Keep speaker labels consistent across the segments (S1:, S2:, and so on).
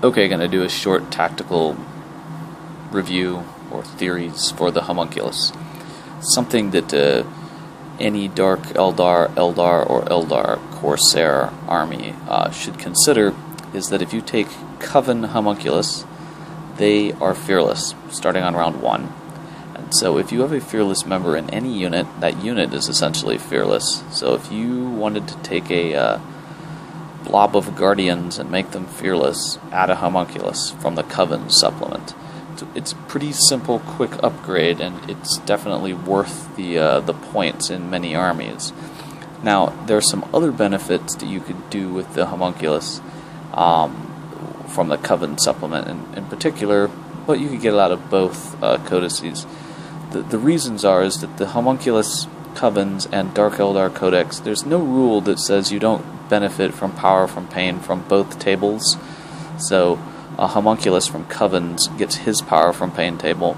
S1: Okay, going to do a short tactical review or theories for the Haemonculus. Something that any Dark Eldar, or Eldar Corsair army should consider is that if you take Coven Haemonculus, they are fearless, starting on round 1. And so if you have a fearless member in any unit, that unit is essentially fearless. So if you wanted to take a blob of Guardians and make them fearless, add a Haemonculus from the Coven supplement. It's a pretty simple, quick upgrade, and it's definitely worth the points in many armies. Now, there are some other benefits that you could do with the Haemonculus from the Coven supplement in particular, but you could get it out of both codices. The reasons is that the Haemonculus Covens and Dark Eldar Codex, there's no rule that says you don't benefit from power from pain from both tables. So a Haemonculus from Covens gets his power from pain table,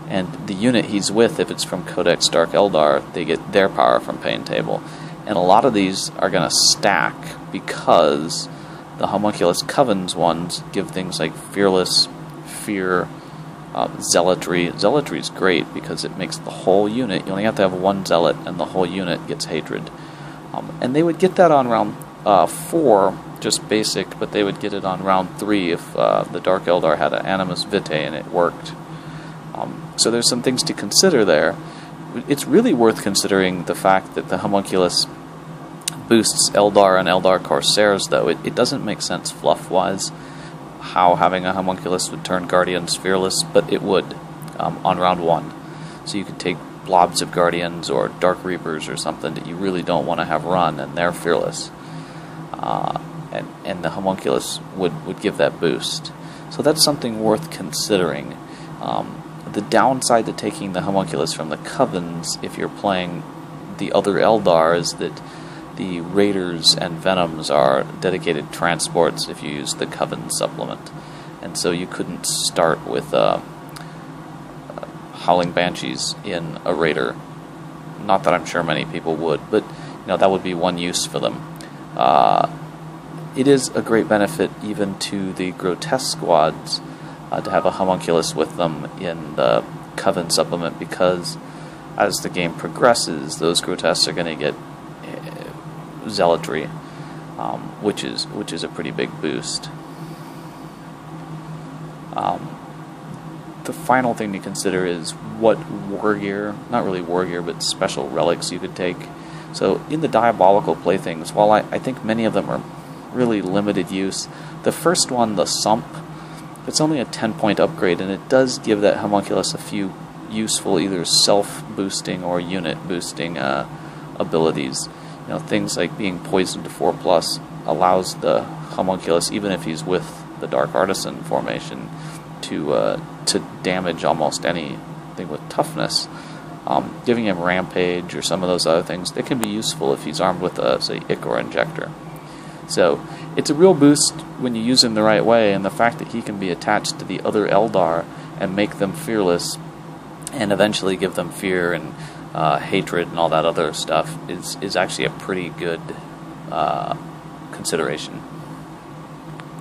S1: and the unit he's with, if it's from Codex Dark Eldar, they get their power from pain table. And a lot of these are going to stack because the Haemonculus Covens ones give things like Fearless, Fear, Zealotry. Zealotry is great because it makes the whole unit, you only have to have one Zealot and the whole unit gets Hatred. And they would get that on round 4, just basic, but they would get it on round 3 if the Dark Eldar had an Animus Vitae and it worked. So there's some things to consider there. It's really worth considering the fact that the Haemonculus boosts Eldar and Eldar Corsairs, though. It doesn't make sense fluff-wise how having a Haemonculus would turn Guardians fearless, but it would on round 1. So you could take blobs of Guardians or Dark Reapers or something that you really don't want to have run, and they're fearless. And the Haemonculus would give that boost. So that's something worth considering. The downside to taking the Haemonculus from the Covens, if you're playing the other Eldar, is that the Raiders and Venoms are dedicated transports if you use the Coven supplement. And so you couldn't start with Howling Banshees in a Raider. Not that I'm sure many people would, but that would be one use for them. It is a great benefit even to the Grotesque squads to have a Haemonculus with them in the Coven supplement, because as the game progresses, those Grotesques are going to get Zealotry, which is a pretty big boost. The final thing to consider is what war gear, not really war gear, but special relics you could take. So in the Diabolical playthings, while I think many of them are really limited use, the first one, the Sump, it's only a 10-point upgrade, and it does give that Haemonculus a few useful either self-boosting or unit-boosting abilities. Things like being poisoned to 4+ allows the Haemonculus, even if he's with the Dark Artisan formation, to damage almost anything with toughness. Giving him Rampage or some of those other things, they can be useful if he's armed with a, say, Ichor Injector. So it's a real boost when you use him the right way, and the fact that he can be attached to the other Eldar and make them fearless and eventually give them fear and hatred and all that other stuff is actually a pretty good consideration.